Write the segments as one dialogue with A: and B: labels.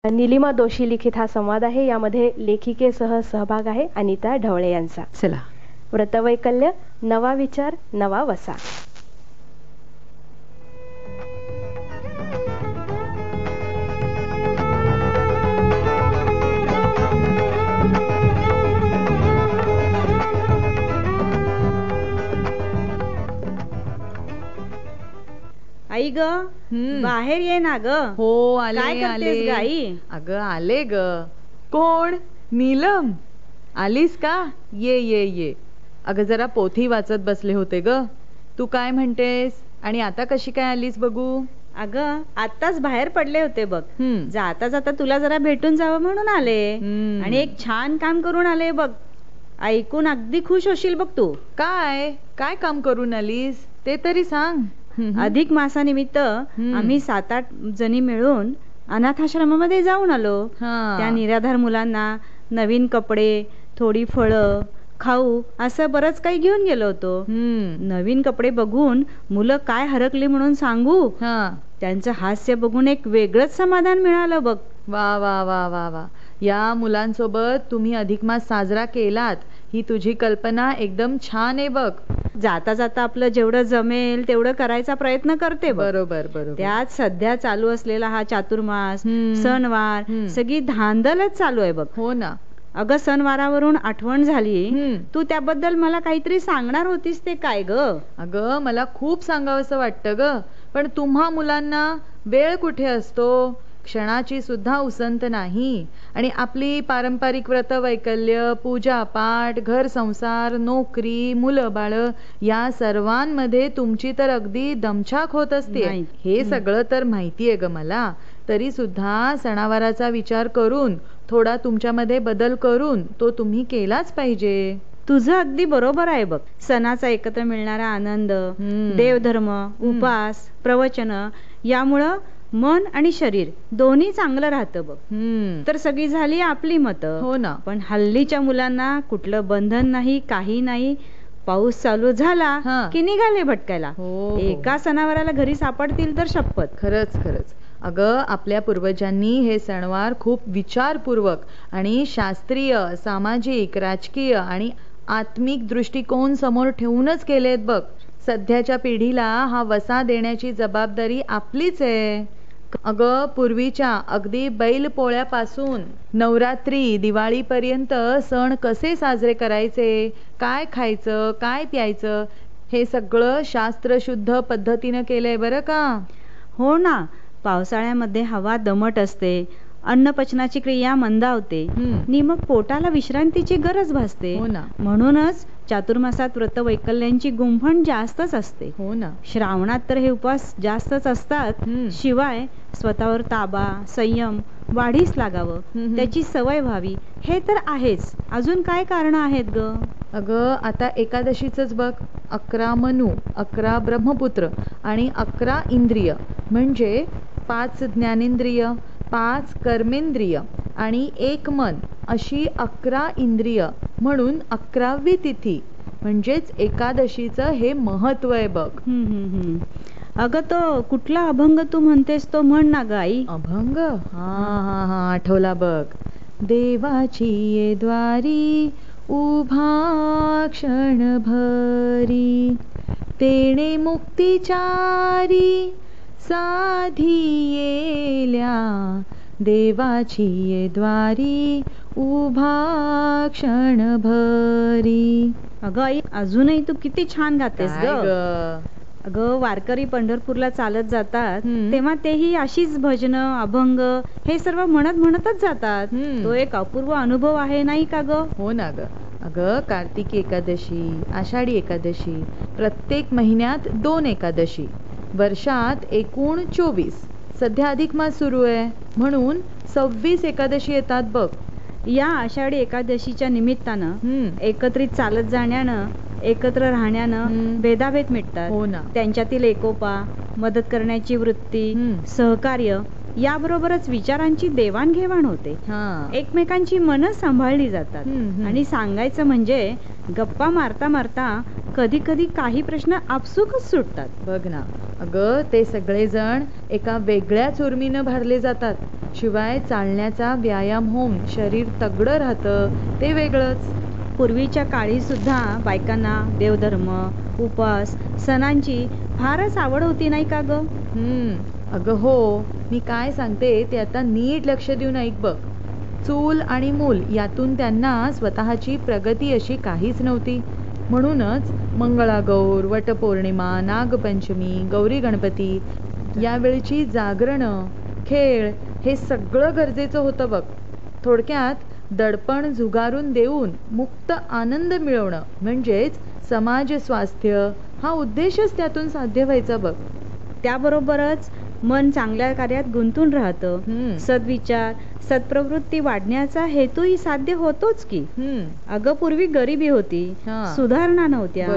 A: निलिमा दोशी लिखित हा संवाद आहे. यामध्ये लेखिकेसह सहभाग आहे अनिता ढवळे यांचा.
B: चला.
A: व्रतवैकल्य, नवा विचार, नवा वसा.
C: आई ग, बाहेर ये ना ग.
B: हो आले.
C: काय करतेस ग आई?
B: अगं आले ग. कोण? नीलम, आलीस का? ये ये ये. अगं जरा पोथी वाचत बसले होते ग. तू काय म्हणतेस? आणि आता कशी काय आलीस बघू?
C: अगं आत्ताच बाहेर पडले होते बघ. जाता जाता तुला जरा भेटून जावं म्हणून आले. आणि एक छान काम करून आले बघ. ऐकून अगदी खुश होशील बघ तू.
B: काय काय काम करून आलीस ते तरी सांग.
C: अधिक मासानिमित्त आम्ही 7-8 जणी मिळून अनाथाश्रमामध्ये जाऊन आलो. त्या निराधार मुलांना नवीन कपडे, थोडी फळं, खाऊ असं बरंच काही घेऊन गेलो होतो. नवीन कपडे बघून मुलं काय हरकली म्हणून सांगू. त्यांचं हास्य बघून एक वेगळंच समाधान मिळालं बघ.
B: वा वा वा वा वा. या मुलांसोबत तुम्ही अधिक मास साजरा केलात ही तुझी कल्पना एकदम छान आहे बघ.
C: जाता जाता आपलं जेवढं जमेल तेवढं करायचा प्रयत्न करते.
B: बरोबर बरोबर.
C: त्यात सध्या चालू असलेला हा चातुर्मास, सणवार, सगळी धांदलच चालू आहे बघ.
B: हो ना.
C: अगं सणवारावरून आठवण झाली. तू त्याबद्दल मला काहीतरी सांगणार होतीस, ते काय ग?
B: अगं मला खूप सांगावंसं वाटतं ग, पण तुम्हा मुलांना वेळ कुठे असतो? क्षणाची सुद्धा उसंत नाही. आणि आपली पारंपरिक व्रत वैकल्य, पूजा पाठ, घर संसार, नोकरी, मुलं बाळ या सर्वांमध्ये तुमची तर अगदी दमछाक होत असते. हे सगळं तर माहितीये ग मला. तरी सुद्धा सणावाराचा विचार करून थोडा तुमच्यामध्ये बदल करून तो तुम्ही केलाच पाहिजे.
C: तुझं अगदी बरोबर आहे बघ. सणाचा एकत्र मिळणारा आनंद, देवधर्म, उपास, प्रवचन यामुळं मन आणि शरीर दोन्ही चांगलं राहतं बघ. तर सगळी झाली आपली मतं.
B: हो ना.
C: पण हल्लीच्या मुलांना कुठलं बंधन नाही, काही नाही. पाऊस चालू झाला की निघाले भटकायला. एका सणावाराला घरी सापडतील तर शपथ.
B: खरंच खरंच. अगं आपल्या पूर्वजांनी हे सणवार खूप विचारपूर्वक आणि शास्त्रीय, सामाजिक, राजकीय आणि आत्मिक दृष्टिकोन समोर ठेवूनच केलेत बघ. सध्याच्या पिढीला हा वसा देण्याची जबाबदारी आपलीच आहे. अगं पूर्वीच्या अगदी बैल पोळ्यापासून नवरात्री, दिवाळीपर्यंत सण कसे साजरे करायचे, काय खायचं, काय प्यायचं, हे सगळं शास्त्रशुद्ध पद्धतीनं केलंय बरं का.
C: हो ना. पावसाळ्यामध्ये हवा दमट असते, अन्नपचनाची क्रिया मंदावते आणि मग पोटाला विश्रांतीची गरज भासते.
B: हो ना.
C: म्हणूनच चातुर्मासात व्रत वैकल्यांची गुंफण जास्तच असते.
B: हो ना.
C: श्रावणात तर हे उपवास जास्तच असतात. शिवाय स्वतःवर ताबा, संयम वाढीस लागावं, त्याची सवय व्हावी, हे तर आहेच. अजून काय कारण आहेत ग?
B: अगं आता एकादशीच बघ. 11 मनू, 11 ब्रह्मपुत्र आणि 11 इंद्रिय म्हणजे 5 ज्ञानेंद्रिय, 5 कर्मेंद्रिय आणि 1 मन अशी 11 इंद्रिय म्हणून 11वी तिथी म्हणजेच एकादशीचं हे महत्व आहे बघ.
C: अगं तो कुठला अभंग तू म्हणतेस तो म्हण ना ग आई.
B: अभंग? हा आठवला बघ. देवाची ये द्वारी उभा क्षण भरी, तेणे मुक्तिचारी साधी येल्या, देवाची ये द्वारी उभा क्षण भरी.
C: अगं आई अजूनही तू किती छान गातेस ग. अगं वारकरी पंढरपूरला चालत जातात तेव्हा तेही अशीच भजनं, अभंग हे सर्व म्हणतच जातात. तो एक अपूर्व अनुभव आहे नाही का ग?
B: हो ना ग. अगं कार्तिकी एकादशी, आषाढी एकादशी, प्रत्येक महिन्यात 2 एकादशी, वर्षात एकूण 24. सध्या अधिक मास सुरू आहे म्हणून 26 एकादशी येतात बघ.
C: या आषाढी एकादशीच्या निमित्तानं एकत्रित चालत जाण्यानं, एकत्र राहण्यानं भेदाभेद मिटतात.
B: हो ना.
C: त्यांच्यातील एकोपा, मदत करण्याची वृत्ती, सहकार्य याबरोबरच विचारांची देवाणघेवाण होते. एकमेकांची मनं सांभाळली जातात. आणि सांगायचं म्हणजे गप्पा मारता मारता कधी कधी काही प्रश्न आपसुकच सुटतात.
B: बघ ना, अगं ते सगळेजण एका वेगळ्याच उर्मीनं भरले जातात. शिवाय चालण्याचा व्यायाम होऊन शरीर तगडं राहतं ते वेगळंच.
C: पूर्वीच्या काळी सुद्धा बायकांना देवधर्म, उपवास, सणांची फारच आवड होती नाही का ग?
B: अगं हो, मी काय सांगते ते आता नीट लक्ष देऊन ऐक बघ. चूल आणि मूल यातून त्यांना स्वतःची प्रगती अशी काहीच नव्हती. म्हणूनच मंगळागौर, वटपौर्णिमा, नागपंचमी, गौरी गणपती यावेळची जागरणं, खेळ हे सगळं गरजेचं होतं बघ. थोडक्यात दडपण झुगारून देऊन मुक्त आनंद मिळवणं म्हणजेच समाज स्वास्थ्य हा उद्देशच त्यातून साध्य व्हायचा बघ.
C: त्याबरोबरच मन चांगल्या कार्यात गुंतून राहतं. सद्विचार, सत्प्रवृत्ती वाढण्याचा हेतूही साध्य होतोच की. अगं पूर्वी गरिबी होती, सुधारणा नव्हत्या,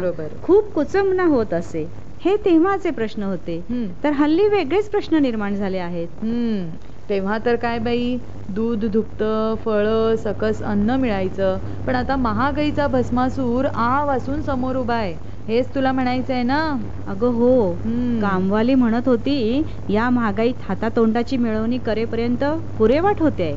C: खूप कुचंबणा होत असे. हे तेव्हाचे प्रश्न होते. तर हल्ली वेगळेच प्रश्न निर्माण झाले आहेत.
B: तेव्हा तर काय बाई, दूध धुकतं, फळं, सकस अन्न मिळायचं. पण आता महागाईचा भस्मासूर आ वासून समोर उभा आहे. हेच तुला म्हणायचंय ना?
C: अगं हो, कामवाली म्हणत होती या महागाईत हातातोंडाची मिळवणी करेपर्यंत पुरेवाट होते.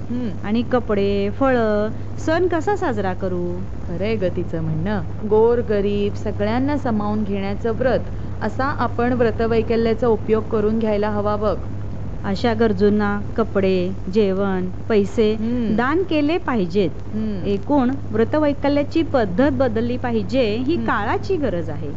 C: आणि कपडे, फळं, सण कसा साजरा करू?
B: खरंय ग तिचं म्हणणं. गोर गरीब सगळ्यांना सामावून घेण्याचं व्रत असा आपण व्रतवैकल्याचा उपयोग करून घ्यायला हवा बघ.
C: अशा गरजूंना कपडे, जेवण, पैसे दान केले पाहिजेत. एकूण व्रतवैकल्याची पद्धत बदलली पाहिजे, ही काळाची गरज आहे.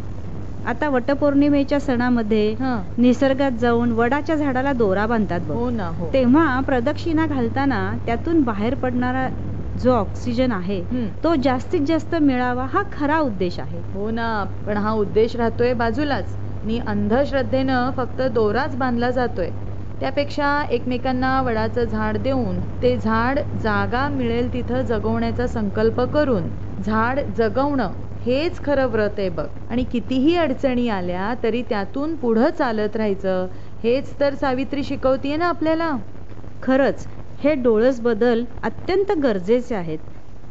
C: आता वटपौर्णिमेच्या सणामध्ये निसर्गात जाऊन वडाच्या झाडाला दोरा बांधतात बघ. तेव्हा प्रदक्षिणा घालताना त्यातून बाहेर पडणारा जो ऑक्सिजन आहे तो जास्तीत जास्त मिळावा हा खरा उद्देश आहे.
B: हो ना, पण हा उद्देश राहतोय बाजूलाच. अंधश्रद्धेनं फक्त दोराच बांधला जातोय. त्यापेक्षा एकमेकांना वडाचं झाड देऊन ते झाड जागा मिळेल तिथं जगवण्याचा संकल्प करून झाड जगवणं हेच खरं व्रत आहे बघ. आणि कितीही अडचणी आल्या तरी त्यातून पुढं चालत राहायचं हेच तर सावित्री शिकवतीये ना आपल्याला.
C: खरंच हे डोळस बदल अत्यंत गरजेचे आहेत.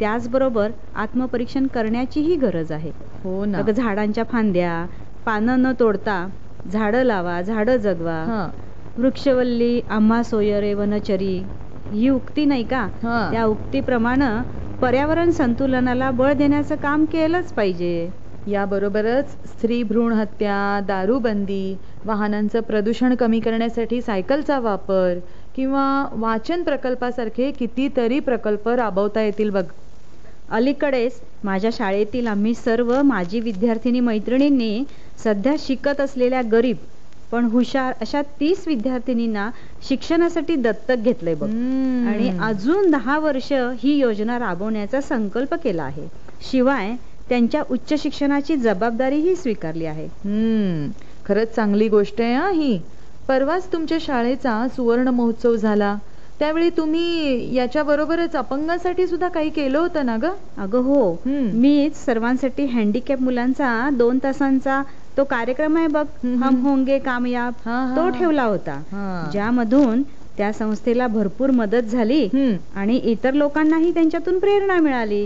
C: त्याचबरोबर आत्मपरीक्षण करण्याचीही गरज आहे.
B: हो ना.
C: झाडांच्या फांद्या, पानं न तोडता झाडं लावा, झाडं जगवा. वृक्षवल्ली आम्हा सोयरे वनचरी ही उक्ती नाही का? त्या उक्तीप्रमाणे पर्यावरण संतुलनाला बळ देण्याचं काम केलंच पाहिजे.
B: याबरोबरच स्त्री भ्रूण हत्या, दारूबंदी, वाहनांचं प्रदूषण कमी करण्यासाठी सायकलचा वापर किंवा वाचन प्रकल्पासारखे कितीतरी प्रकल्प राबवता येतील बघ.
C: अलीकडेच माझ्या शाळेतील आम्ही सर्व माजी विद्यार्थिनी मैत्रिणींनी सध्या शिकत असलेल्या गरीब पण हुशार अशा 30 विद्यार्थिनींना शिक्षणासाठी दत्तक घेतलंय बघ. आणि अजून 10 वर्ष ही योजना राबवण्याचा संकल्प केला आहे. शिवाय त्यांच्या उच्च शिक्षणाची जबाबदारीही स्वीकारली आहे.
B: खरंच चांगली गोष्ट आहे ही. परवाच तुमच्या शाळेचा सुवर्ण महोत्सव झाला. त्यावेळी तुम्ही याच्या बरोबरच अपंगांसाठी सुद्धा काही केलं होतं ना ग?
C: अगं हो, मीच सर्वांसाठी हँडिकॅप मुलांचा 2 तासांचा तो कार्यक्रम आहे बघ, हम होंगे कामयाब, तो ठेवला होता. ज्यामधून त्या संस्थेला भरपूर मदत झाली आणि इतर लोकांनाही त्यांच्यातून प्रेरणा मिळाली.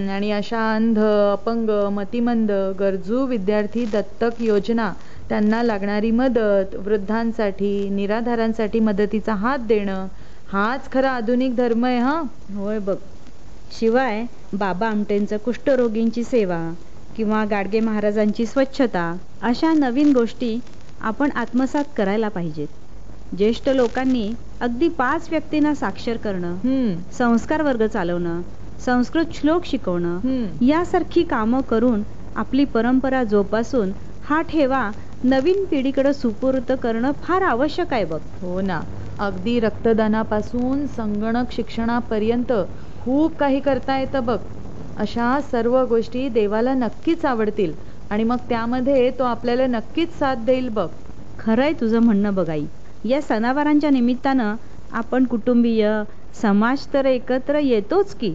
B: आणि अशा अंध, अपंग, मतिमंद, गरजू विद्यार्थी दत्तक योजना, त्यांना लागणारी मदत, वृद्धांसाठी, निराधारांसाठी मदतीचा हात देणं हाच खरा आधुनिक धर्म आहे.
C: होय बघ. शिवाय बाबा आमटेंचं कुष्ठरोगींची सेवा किंवा गाडगे महाराजांची स्वच्छता अशा नवीन गोष्टी आपण आत्मसात करायला पाहिजेत. ज्येष्ठ लोकांनी अगदी 5 व्यक्तींना साक्षर करणं, संस्कार वर्ग चालवणं, संस्कृत श्लोक शिकवणं यासारखी कामं करून आपली परंपरा जोपासून हा ठेवा नवीन पिढीकडे सुपूर्द करणं फार आवश्यक आहे बघ.
B: हो ना, अगदी रक्तदानापासून संगणक शिक्षणापर्यंत खूप काही करता येतं बघ. अशा सर्व गोष्टी देवाला नक्कीच आवडतील आणि मग त्यामध्ये तो आपल्याला नक्कीच साथ देईल बघ.
C: खरंय तुझं म्हणणं बघ आई. या सणावारांच्या निमित्तानं आपण कुटुंबीय, समाज तर एकत्र येतोच की,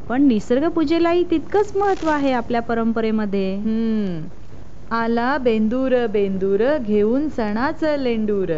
C: पण निसर्ग पूजेलाही तितकंच महत्व आहे आपल्या परंपरेमध्ये.
B: आला बेंदूर बेंदूर घेऊन सणाचं लेंडूर,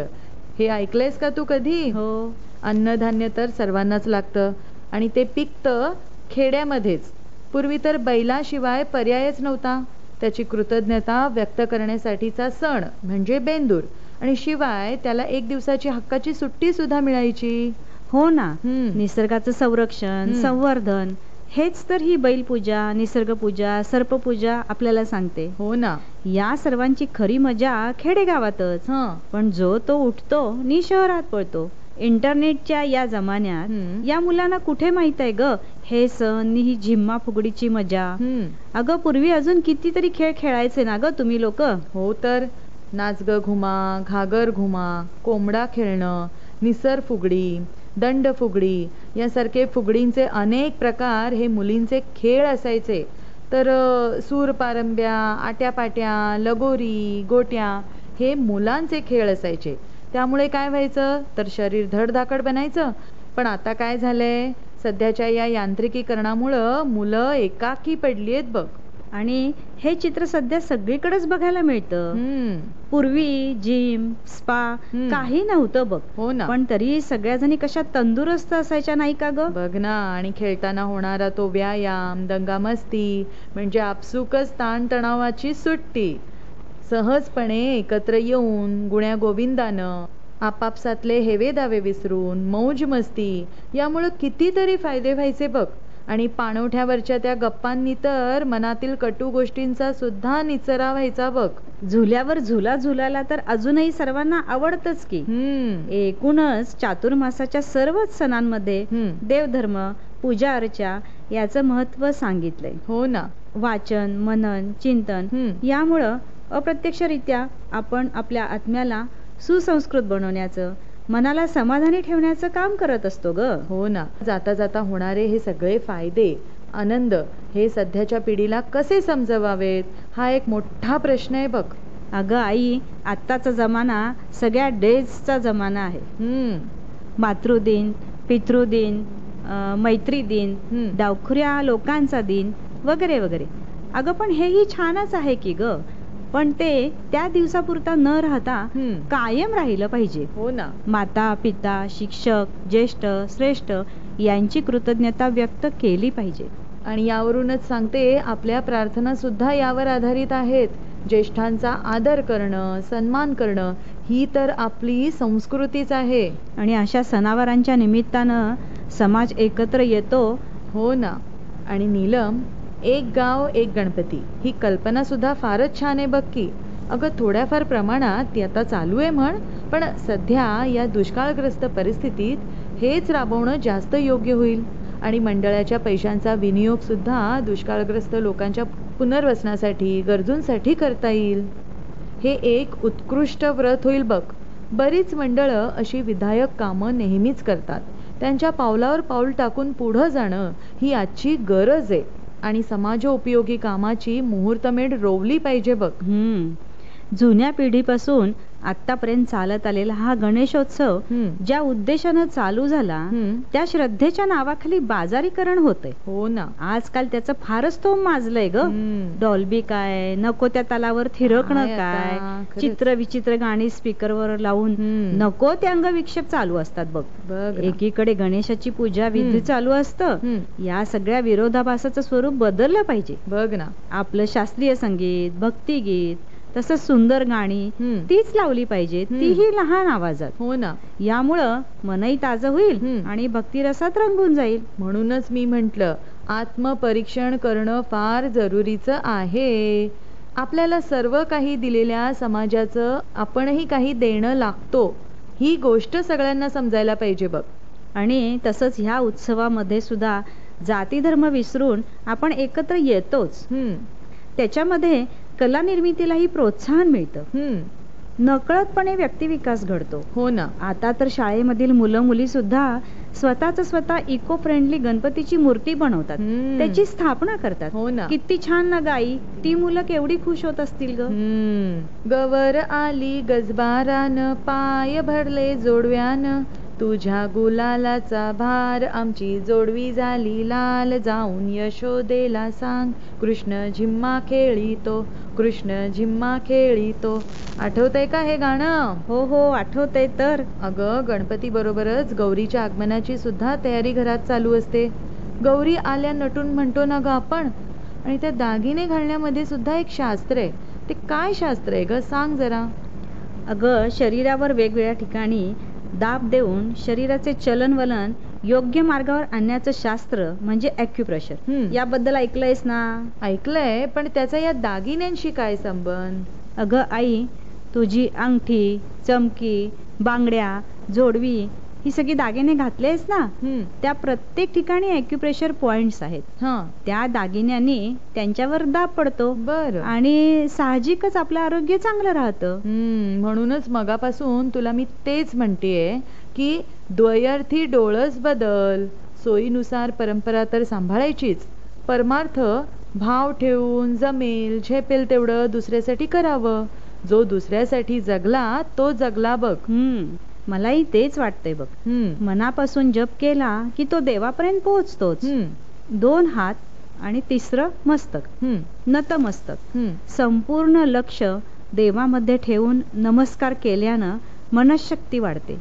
B: हे ऐकलंयस का तू कधी?
C: हो.
B: अन्नधान्य तर सर्वांनाच लागतं आणि ते पिकतं खेड्यामध्येच. पूर्वी तर बैलाशिवाय पर्यायच नव्हता. त्याची कृतज्ञता व्यक्त करण्यासाठीचा सण म्हणजे बेंदूर, आणि शिवाय त्याला 1 दिवसाची हक्काची सुट्टी सुद्धा मिळायची.
C: हो ना. निसर्गाचं संरक्षण, संवर्धन हेच तर ही बैलपूजा, निसर्गपूजा, सर्पपूजा आपल्याला सांगते.
B: हो ना.
C: या सर्वांची खरी मजा खेडेगावातच. पण जो तो उठतो नि शहरात पळतो. इंटरनेटच्या या जमान्यात या मुलांना कुठे माहित आहे ग हे सण नि ही झिम्मा फुगडीची मजा. अगं पूर्वी अजून कितीतरी खेळ खेळायचे ना ग तुम्ही लोक.
B: हो तर. नाच ग घुमा, घागर घुमा, कोंबडा खेळणं, निसर फुगडी, दंड फुगडी यासारखे फुगडींचे अनेक प्रकार हे मुलींचे खेळ असायचे. तर सूरपारंब्या, आट्यापाट्या, लगोरी, गोट्या हे मुलांचे खेळ असायचे. त्यामुळे काय व्हायचं तर शरीर धडधाकड बनायचं. पण आता काय झालंय, सध्याच्या या यांत्रिकीकरणामुळं मुलं एकाकी पडली आहेत बघ.
C: आणि हे चित्र सध्या सगळीकडेच बघायला मिळतं. पूर्वी जिम, स्पा काही नव्हतं बघ.
B: हो ना.
C: पण तरी सगळ्या जणी कशा तंदुरुस्त असायच्या नाही का ग.
B: बघ ना. आणि खेळताना होणारा तो व्यायाम, दंगामस्ती म्हणजे आपसुकच ताणतणावाची सुट्टी. सहजपणे एकत्र येऊन गुण्या गोविंदानं आपापसातले हेवे दावे विसरून मौज मस्ती यामुळं कितीतरी फायदे व्हायचे बघ. आणि पाणवठ्यावरच्या त्या गप्पांनी तर मनातील कटू गोष्टींचा सुद्धा निचरा व्हायचा बघ.
C: झुल्यावर झुला झुलायला तर अजूनही सर्वांना आवडतच की. एकूणच चातुर्मासाच्या सर्वच सणांमध्ये देवधर्म, पूजा अर्चा याचं महत्व सांगितलंय.
B: हो ना.
C: वाचन, मनन, चिंतन यामुळं अप्रत्यक्षरित्या आपण आपल्या आत्म्याला सुसंस्कृत बनवण्याचं, मनाला समाधानी ठेवण्याचं काम करत असतो ग.
B: हो ना. जाता जाता होणारे हे सगळे फायदे, आनंद हे सध्याच्या पिढीला कसे समजवावेत हा एक मोठा प्रश्न आहे बघ.
C: अगं आई, आत्ताचा जमाना सगळ्या डेजचा जमाना आहे. मातृदिन, पितृदिन, मैत्री दिन, डावखुऱ्या लोकांचा दिन वगैरे वगैरे. अगं पण हेही छानच आहे की ग. पण ते त्या दिवसापुरता न राहता कायम राहिलं पाहिजे.
B: हो ना.
C: माता, पिता, शिक्षक, ज्येष्ठ, श्रेष्ठ यांची कृतज्ञता व्यक्त केली पाहिजे.
B: आणि यावरूनच सांगते, आपल्या प्रार्थना सुद्धा यावर आधारित आहेत. ज्येष्ठांचा आदर करणं, सन्मान करणं ही तर आपली संस्कृतीच आहे.
C: आणि अशा सणावारांच्या निमित्तानं समाज एकत्र येतो.
B: हो ना. आणि नीलम, एक गाव एक गणपती ही कल्पना सुद्धा फारच छान आहे बघ की. अगं थोड्याफार प्रमाणात ती आता चालू आहे म्हण, पण सध्या या दुष्काळग्रस्त परिस्थितीत हेच राबवणं जास्त योग्य होईल. आणि मंडळाच्या पैशांचा विनियोग सुद्धा दुष्काळग्रस्त लोकांच्या पुनर्वसनासाठी, गरजूंसाठी करता येईल. हे एक उत्कृष्ट व्रत होईल बघ. बरीच मंडळं अशी विधायक कामं नेहमीच करतात. त्यांच्या पावलावर पाऊल टाकून पुढं जाणं ही आजची गरज आहे. आणि समाजोपयोगी कामाची मुहूर्तमेढ रोवली पाहिजे बघ.
C: जुन्या पिढीपासून आतापर्यंत चालत आलेला हा गणेशोत्सव ज्या उद्देशानं चालू झाला त्या श्रद्धेच्या नावाखाली बाजारीकरण होतंय.
B: हो ना.
C: आजकाल त्याचं फारच तो माजलंय ग. डॉल्बी काय, नको त्या तालावर थिरकणं काय, चित्र विचित्र गाणी स्पीकरवर लावून नको ते अंगविक्षेप चालू असतात बघ. एकीकडे गणेशाची पूजा विधी चालू असतं. या सगळ्या विरोधाभासाचं स्वरूप बदललं पाहिजे
B: बघ ना.
C: आपलं शास्त्रीय संगीत, भक्तिगीत, तसंच सुंदर गाणी तीच लावली पाहिजे, तीही लहान आवाजात.
B: हो ना.
C: यामुळं मनही ताजं होईल आणि भक्तिरसात रंगून जाईल.
B: म्हणूनच मी म्हंटल, आत्मपरीक्षण करणं फार जरुरीचं आहे. आपल्याला सर्व काही दिलेल्या समाजाचं आपणही काही देणं लागतो ही गोष्ट सगळ्यांना समजायला पाहिजे बघ.
C: आणि तसंच ह्या उत्सवामध्ये सुद्धा जाती धर्म विसरून आपण एकत्र येतोच. त्याच्यामध्ये कला निर्मितीलाही प्रोत्साहन मिळतं. नकळतपणे व्यक्तिविकास घडतो.
B: हो ना.
C: आता तर शाळेमधील मुलं मुली सुद्धा स्वतः इको फ्रेंडली गणपतीची मूर्ती बनवतात, त्याची स्थापना करतात.
B: हो ना.
C: किती छान ना गाई. ती मुलं केवढी खुश होत असतील ग.
B: गवर आली गजबारान, पाय भरले जोडव्यान, तुझ्या गुलालाचा भार आमची जोडवी झाली लाल, जाऊन यशोदेला सांग कृष्ण झिम्मा खेळीतो, कृष्ण झिम्मा खेळीतो. आठवतंय का हे गाणं?
C: हो हो, आठवतंय तर.
B: अगं, गणपती बरोबरच गौरीच्या आगमनाची सुद्धा तयारी घरात चालू असते. गौरी आल्या नटून म्हणतो ना ग आपण, आणि त्या दागिने घालण्यामध्ये सुद्धा एक शास्त्र आहे. ते काय शास्त्र आहे ग, सांग जरा.
C: अगं, शरीरावर वेगवेगळ्या ठिकाणी दाब देऊन शरीराचे चलनवलन योग्य मार्गावर आणण्याचं शास्त्र म्हणजे ॲक्युप्रेशर. याबद्दल ऐकलंयस ना?
B: ऐकलंय, पण त्याचा या दागिन्यांशी काय संबंध?
C: अगं आई, तुझी अंगठी, चमकी, बांगड्या, जोडवी ही सगळी दागिने घातलेस ना, त्या प्रत्येक ठिकाणी ॲक्युप्रेशर पॉइंट्स आहेत. त्या दागिन्यांनी त्यांच्यावर दाब पडतो.
B: बरं.
C: आणि साहजिकच आपलं आरोग्य चांगलं राहतं.
B: म्हणूनच मगापासून तुला मी तेच म्हणतेय की द्वयर्थी डोळस बदल. सोयीनुसार परंपरा तर सांभाळायचीच, परमार्थ भाव ठेवून जमेल झेपेल तेवढं दुसऱ्यासाठी करावं. जो दुसऱ्यासाठी जगला तो जगला बघ.
C: मलाही तेच वाटतंय बघ. मनापासून जप केला की तो देवापर्यंत पोहोचतोच. 2 हात आणि 3रं मस्तक, नतमस्तक. संपूर्ण लक्ष देवामध्ये ठेवून नमस्कार केल्यानं मनशक्ती वाढते.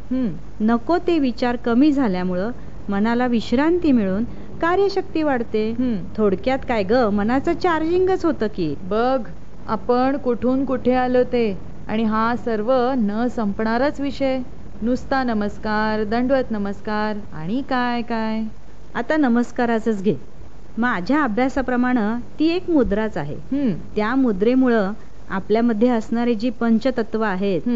C: नको ते विचार कमी झाल्यामुळं मनाला विश्रांती मिळून कार्यशक्ती वाढते. थोडक्यात काय ग, मनाचं चार्जिंगच होतं की.
B: बघ आपण कुठून कुठे आलो ते, आणि हा सर्व न संपणाराच विषय. नुसता नमस्कार, दंडवत नमस्कार, आणि काय काय.
C: आता नमस्काराचंच घे. माझ्या अभ्यासाप्रमाणे ती एक मुद्राच आहे. त्या मुद्रेमुळं आपल्यामध्ये असणारे जी पंचतत्व आहेत,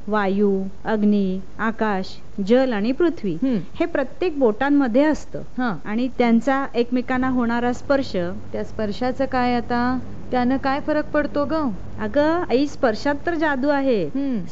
C: वायू, अग्नी, आकाश, जल आणि पृथ्वी, हे प्रत्येक बोटांमध्ये असतं. आणि त्यांचा एकमेकांना होणारा स्पर्श,
B: त्या स्पर्शाचं काय आता, त्यानं काय फरक पडतो ग?
C: अगं आई, स्पर्शात तर जादू आहे.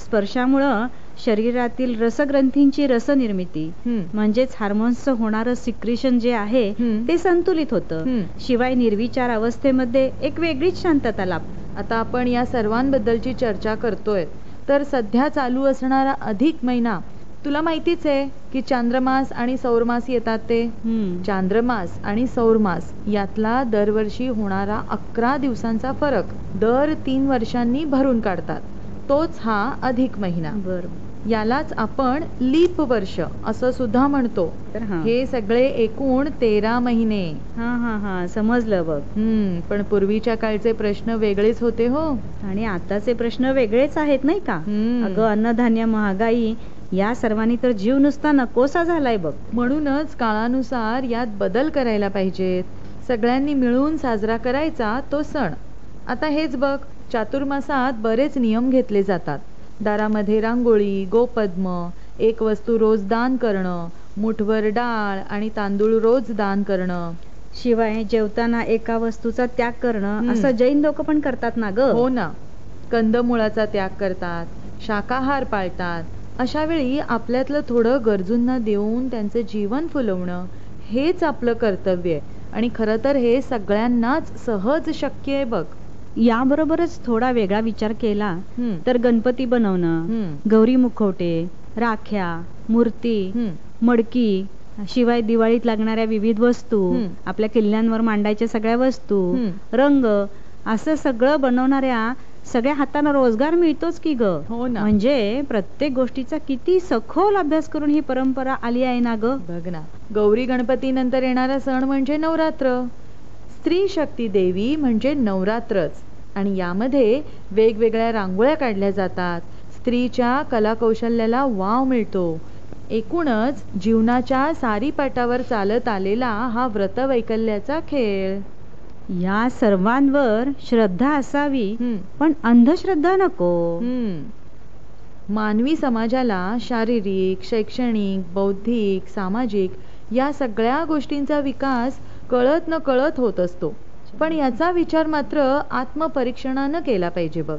C: स्पर्शामुळं शरीरातील रसग्रंथींची रसनिर्मिती म्हणजेच हार्मोन्सचं होणारं सिक्रेशन जे आहे ते संतुलित होतं. शिवाय निर्विचार अवस्थेमध्ये एक वेगळीच शांतता लाभते.
B: आता आपण या सर्वांबद्दलची चर्चा करतोय, तर सध्या चालू असणारा अधिक महिना तुला माहितीच आहे की चांद्रमास आणि सौरमास येतात ते. चांद्रमास आणि सौरमास यातला दरवर्षी होणारा 11 दिवसांचा फरक दर 3 वर्षांनी भरून काढतात. तोच हा अधिक महिना. यालाच आपण लीप वर्ष असं सुद्धा म्हणतो. हे सगळे एकूण 13 महिने.
C: समजलं बघ.
B: पण पूर्वीच्या काळचे प्रश्न वेगळेच होते हो,
C: आणि आताचे प्रश्न वेगळेच आहेत नाही का. अगं, अन्नधान्य, महागाई या सर्वांनी तर जीव नुसता नकोसा झालाय बघ.
B: म्हणूनच काळानुसार यात बदल करायला पाहिजेत. सगळ्यांनी मिळून साजरा करायचा तो सण. आता हेच बघ, चातुर्मासात बरेच नियम घेतले जातात. दारामध्ये रांगोळी, गोपद्म, एक वस्तू रोज दान करणं, मुठभर डाळ आणि तांदूळ रोज दान करणं.
C: शिवाय जेवताना एका वस्तूचा त्याग करणं असं जैन लोक पण करतात ना ग.
B: हो ना, कंदमुळाचा त्याग करतात, शाकाहार पाळतात. अशा वेळी आपल्यातलं थोडं गरजूंना देऊन त्यांचं जीवन फुलवणं हेच आपलं कर्तव्य आहे. आणि खरं तर हे सगळ्यांनाच सहज शक्य आहे बघ.
C: याबरोबरच थोडा वेगळा विचार केला तर गणपती बनवणं, गौरी मुखवटे, राख्या, मूर्ती, मडकी, शिवाय दिवाळीत लागणाऱ्या विविध वस्तू, आपल्या किल्ल्यांवर मांडायच्या सगळ्या वस्तू, रंग, असं सगळं बनवणाऱ्या सगळ्या हातांना रोजगार मिळतोच की ग.
B: हो ना.
C: म्हणजे प्रत्येक गोष्टीचा किती सखोल अभ्यास करून ही परंपरा आली आहे ना ग.
B: बघ ना, गौरी गणपती नंतर येणारा सण म्हणजे नवरात्र. स्त्री शक्ती देवी म्हणजे नवरात्रच. आणि यामध्ये वेगवेगळ्या रांगोळ्या काढल्या जातात. स्त्रीच्या कलाकौशल्याला वाव मिळतो. एकूणच जीवनाच्या सारीपाटावर चालत आलेला हा व्रतवैकल्याचा खेळ.
C: या सर्वांवर श्रद्धा असावी, पण अंधश्रद्धा नको.
B: मानवी समाजाला शारीरिक, शैक्षणिक, बौद्धिक, सामाजिक या सगळ्या गोष्टींचा विकास कळत न कळत होत असतो. पण याचा विचार मात्र आत्मपरीक्षणानं केला पाहिजे बघ.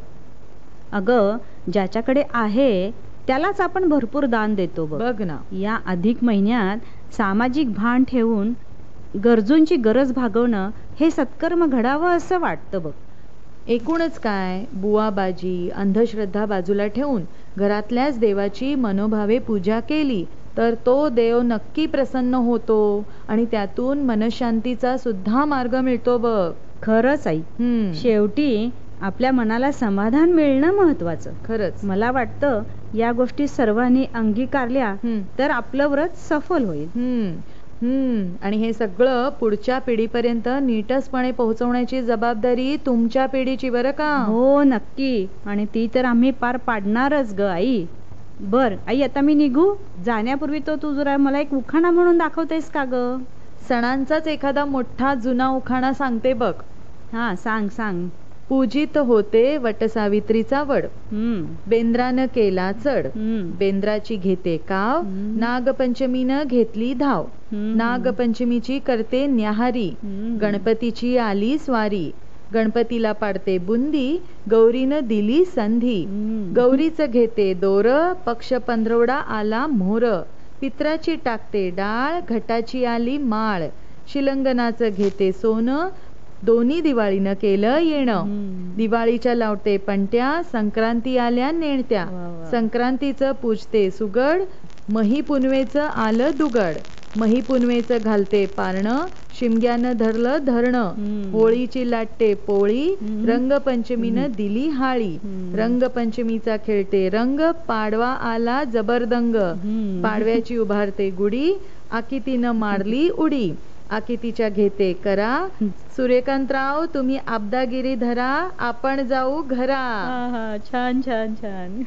C: अगं, ज्याच्याकडे आहे त्यालाच आपण भरपूर दान देतो
B: बघ ना.
C: या अधिक महिन्यात सामाजिक भान ठेवून गरजूंची गरज भागवणं हे सत्कर्म घडावं असं वाटतं बघ.
B: एकूणच काय, बुवाबाजी, अंधश्रद्धा बाजूला ठेवून घरातल्याच देवाची मनोभावे पूजा केली तर तो देव नक्की प्रसन्न होतो आणि त्यातून मनशांतीचा सुद्धा मार्ग मिळतो बघ.
C: खरंच आई. शेवटी आपल्या मनाला समाधान मिळणं महत्वाचं.
B: खरंच
C: मला वाटतं या गोष्टी सर्वांनी अंगीकारल्या तर आपलं व्रत सफल होईल.
B: आणि हे सगळं पुढच्या पिढीपर्यंत नीटसपणे पोहोचवण्याची जबाबदारी तुमच्या पिढीची बरं का.
C: हो नक्की. आणि ती तर आम्ही पार पाडणारच ग आई. बर आई, आता मी निघू? जाण्यापूर्वी तू जरा मला एक उखाणा म्हणून दाखवतेस का ग?
B: सणांचाच एखादा मोठा जुना उखाणा सांगते बघ.
C: हा सांग सांग.
B: पूजित होते वटसावित्रीचा वड, बेंद्रानं केला चढ, बेंद्राची घेते काव, नागपंचमीनं घेतली धाव, नागपंचमीची करते न्याहारी, गणपतीची आली स्वारी, गणपतीला पाडते बुंदी, गौरीनं दिली संधी, गौरीचं घेते दोर, पक्ष पंधरवडा आला मोर, पित्राची टाकते डाळ, घटाची आली माळ, शिलंगनाचं घेते सोनं, दोन्ही दिवाळीनं केलं येणं, दिवाळीच्या लावते पंट्या, संक्रांती आल्या नेणत्या, संक्रांतीचं पूजते सुगड, मही पुनवेचं आलं दुगड, मही पुनवेचं घालते पारणं, शिमग्यानं धरलं धरणं, होळीची लाटते पोळी, रंगपंचमीनं दिली हाळी, रंगपंचमीचा खेळते रंग, पाडवा आला जबरदंग, पाडव्याची उभारते गुढी, आकितीनं मारली उडी, आकितीच्या घेते करा, सूर्यकांतराव तुम्ही आबदागिरी धरा, आपण जाऊ घरा.
C: छान छान छान.